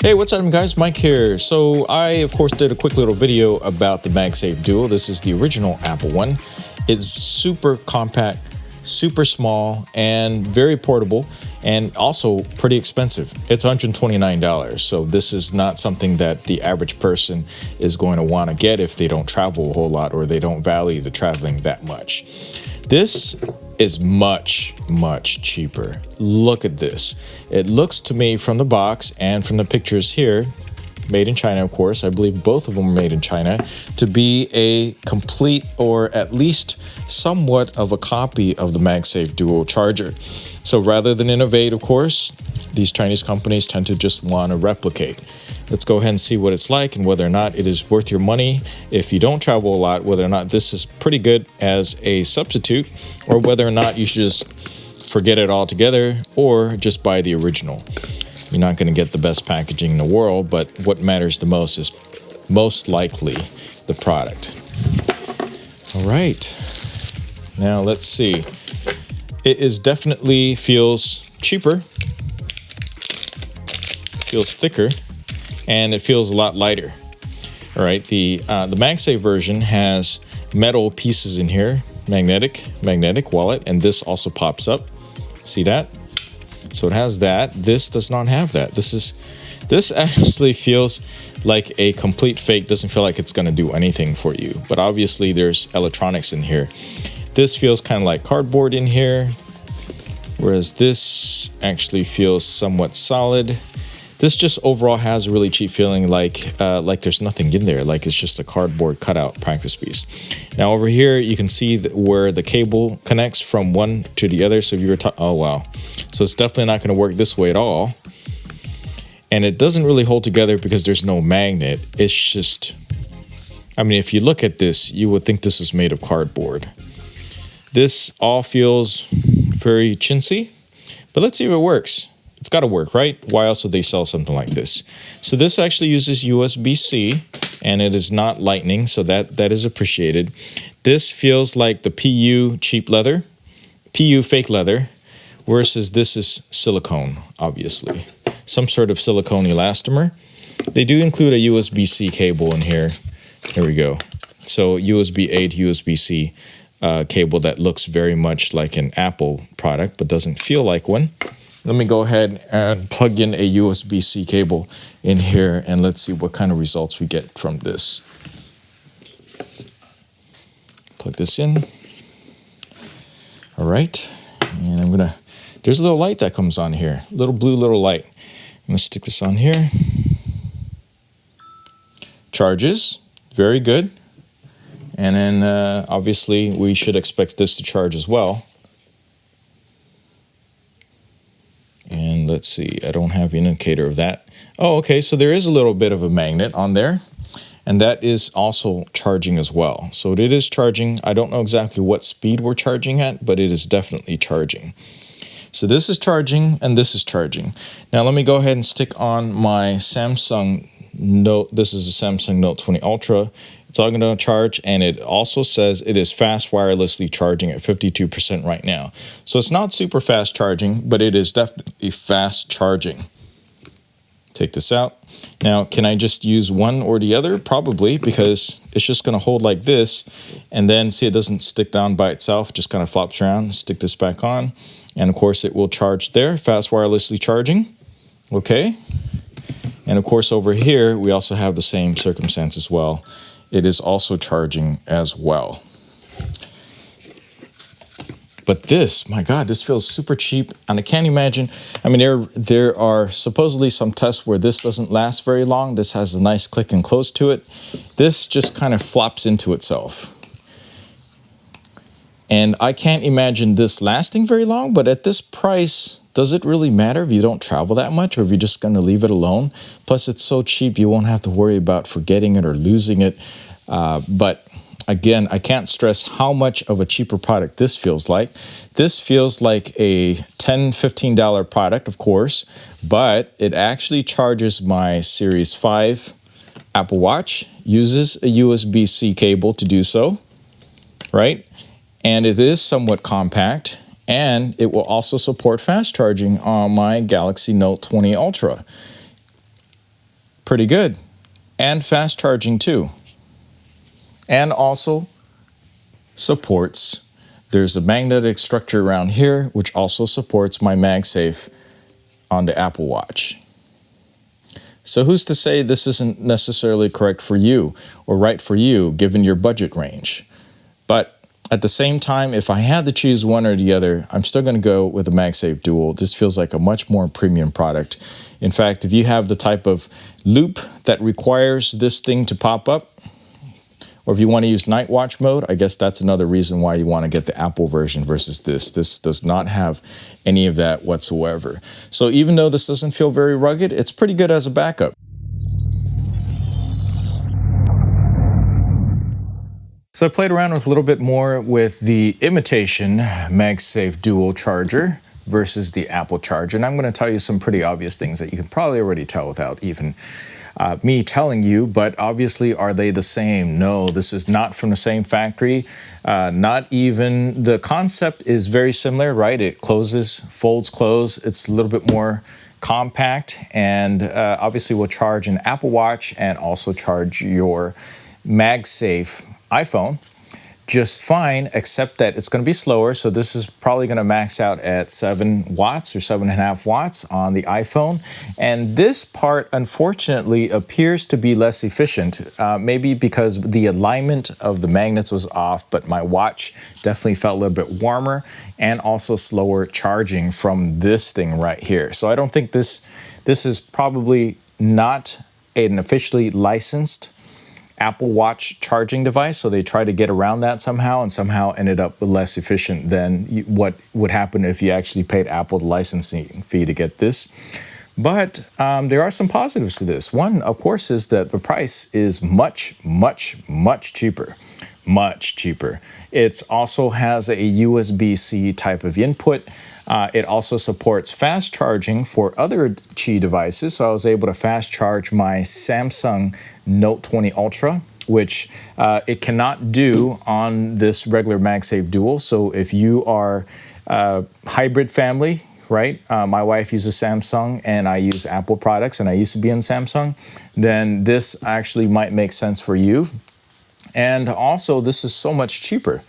Hey, what's up guys, Mike here. So I of course did a quick little video about the Magsafe Duo. This is the original Apple one. It's super compact, super small, and very portable, and also pretty expensive. It's $129, so this is not something that the average person is going to want to get if they don't travel a whole lot or they don't value the traveling that much. This is much cheaper. Look at this. It looks to me from the box and from the pictures here, made in China of course, I believe both of them are made in China, to be a complete or at least somewhat of a copy of the Magsafe Duo charger. So rather than innovate, of course, these Chinese companies tend to just want to replicate. Let's go ahead and see what it's like and whether or not it is worth your money if you don't travel a lot, whether or not this is pretty good as a substitute, or whether or not you should just forget it altogether or just buy the original. You're not going to get the best packaging in the world, but what matters the most is most likely the product. All right, now let's see. It is definitely feels cheaper, feels thicker, and it feels a lot lighter. All right, the Magsafe version has metal pieces in here, magnetic wallet, and this also pops up. See that? So it has that. This does not have that. This actually feels like a complete fake. Doesn't feel like it's going to do anything for you. But obviously there's electronics in here. This feels kind of like cardboard in here, whereas this actually feels somewhat solid. This just overall has a really cheap feeling, like there's nothing in there, like it's just a cardboard cutout practice piece. Now over here, you can see where the cable connects from one to the other. So if you were oh wow, so it's definitely not going to work this way at all. And it doesn't really hold together because there's no magnet. It's just, I mean, if you look at this, you would think this is made of cardboard. This all feels very chintzy, but let's see if it works. It's got to work, right? Why else would they sell something like this? So this actually uses USB-C, and it is not lightning, so that is appreciated. This feels like the PU cheap leather, PU fake leather, versus this is silicone, obviously. Some sort of silicone elastomer. They do include a USB-C cable in here. Here we go. So USB-A to USB-C cable that looks very much like an Apple product, but doesn't feel like one. Let me go ahead and plug in a USB-C cable in here, and let's see what kind of results we get from this. Plug this in. All right, and I'm gonna, there's a little light that comes on here, little blue little light. I'm gonna stick this on here. Charges, very good. And then obviously we should expect this to charge as well. And let's see, I don't have an indicator of that. Oh, okay, so there is a little bit of a magnet on there, and that is also charging as well. So it is charging. I don't know exactly what speed we're charging at, but it is definitely charging. So this is charging, and this is charging. Now let me go ahead and stick on my Samsung Note. This is a Samsung Note 20 Ultra. It's all going to charge, and it also says it is fast wirelessly charging at 52% right now. So it's not super fast charging, but it is definitely fast charging. Take this out. Now, can I just use one or the other? Probably, because it's just going to hold like this, and then see, it doesn't stick down by itself, it just kind of flops around. Stick this back on, and of course it will charge there, fast wirelessly charging. Okay. And of course over here, we also have the same circumstance as well. It is also charging as well. But this, my God, this feels super cheap, and I can't imagine. I mean, there are supposedly some tests where this doesn't last very long. This has a nice click and close to it. This just kind of flops into itself. And I can't imagine this lasting very long, but at this price, does it really matter if you don't travel that much, or if you're just going to leave it alone? Plus, it's so cheap, you won't have to worry about forgetting it or losing it. But again, I can't stress how much of a cheaper product this feels like. This feels like a $10, $15 product, of course, but it actually charges my Series 5 Apple Watch, uses a USB-C cable to do so, right? And it is somewhat compact, and it will also support fast charging on my Galaxy Note 20 Ultra. pretty good. And fast charging too. And also supports, there's a magnetic structure around here which also supports my MagSafe on the Apple Watch. So who's to say this isn't necessarily correct for you or right for you given your budget range? But at the same time, if I had to choose one or the other, I'm still going to go with the MagSafe Dual. This feels like a much more premium product. In fact, if you have the type of loop that requires this thing to pop up, or if you want to use night watch mode, I guess that's another reason why you want to get the Apple version versus this. This does not have any of that whatsoever. So even though this doesn't feel very rugged, it's pretty good as a backup. So I played around with a little bit more with the imitation MagSafe Dual charger versus the Apple charger. And I'm going to tell you some pretty obvious things that you can probably already tell without even me telling you, but obviously are they the same? No, this is not from the same factory. Not even, the concept is very similar, right? It closes, folds close. It's a little bit more compact and obviously will charge an Apple Watch and also charge your MagSafe iPhone just fine, except that it's going to be slower. So this is probably going to max out at 7 watts or 7.5 watts on the iPhone. And this part, unfortunately, appears to be less efficient, maybe because the alignment of the magnets was off, but my watch definitely felt a little bit warmer and also slower charging from this thing right here. So I don't think this is probably not an officially licensed Apple Watch charging device, so they tried to get around that somehow and somehow ended up less efficient than what would happen if you actually paid Apple the licensing fee to get this. But there are some positives to this. One, of course, is that the price is much, much, much cheaper. Much cheaper. It also has a USB-C type of input. It also supports fast charging for other Qi devices. So I was able to fast charge my Samsung Note 20 Ultra, which it cannot do on this regular MagSafe Dual. So if you are a hybrid family, right? My wife uses Samsung and I use Apple products and I used to be in Samsung, then this actually might make sense for you. And also, this is so much cheaper.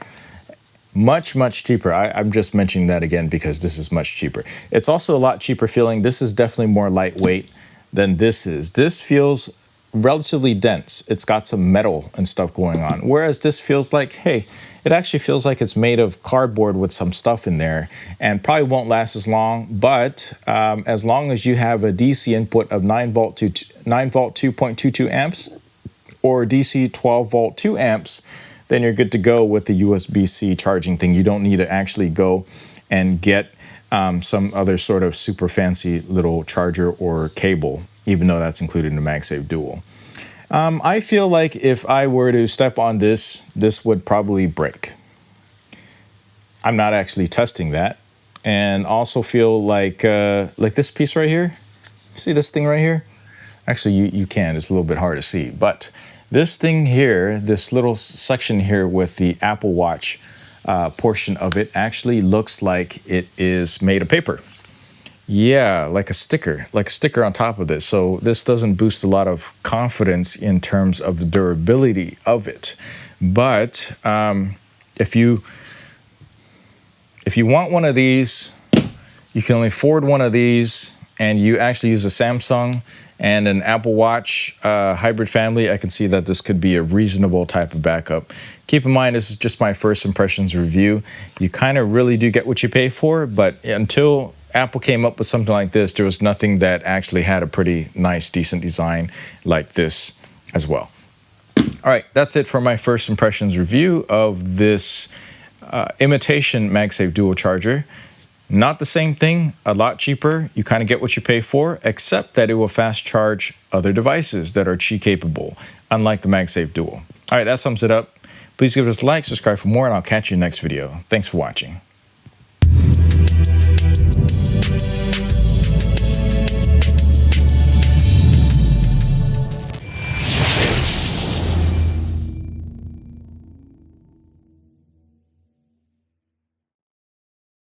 Much, much cheaper. I'm just mentioning that again because this is much cheaper. It's also a lot cheaper feeling. This is definitely more lightweight than this is. This feels relatively dense. It's got some metal and stuff going on. Whereas this feels like, hey, it actually feels like it's made of cardboard with some stuff in there and probably won't last as long. But as long as you have a DC input of 9 volt 2.22 amps, or DC 12 volt 2 amps, then you're good to go with the USB-C charging thing. You don't need to actually go and get some other sort of super fancy little charger or cable, even though that's included in the MagSafe Dual. I feel like if I were to step on this, this would probably break. I'm not actually testing that. And also feel like this piece right here. See this thing right here? Actually, you can. It's a little bit hard to see. But this thing here, this little section here with the Apple Watch portion of it actually looks like it is made of paper. Yeah, like a sticker on top of this. So this doesn't boost a lot of confidence in terms of the durability of it. But if you want one of these, you can only afford one of these, and you actually use a Samsung and an Apple Watch hybrid family, I can see that this could be a reasonable type of backup. Keep in mind, this is just my first impressions review. You kind of really do get what you pay for, but until Apple came up with something like this, there was nothing that actually had a pretty nice, decent design like this as well. All right, that's it for my first impressions review of this imitation MagSafe Dual Charger. Not the same thing, a lot cheaper. You kind of get what you pay for, except that it will fast charge other devices that are Qi capable, unlike the MagSafe Dual. All right, that sums it up. Please give us a like, subscribe for more, and I'll catch you in the next video. Thanks for watching.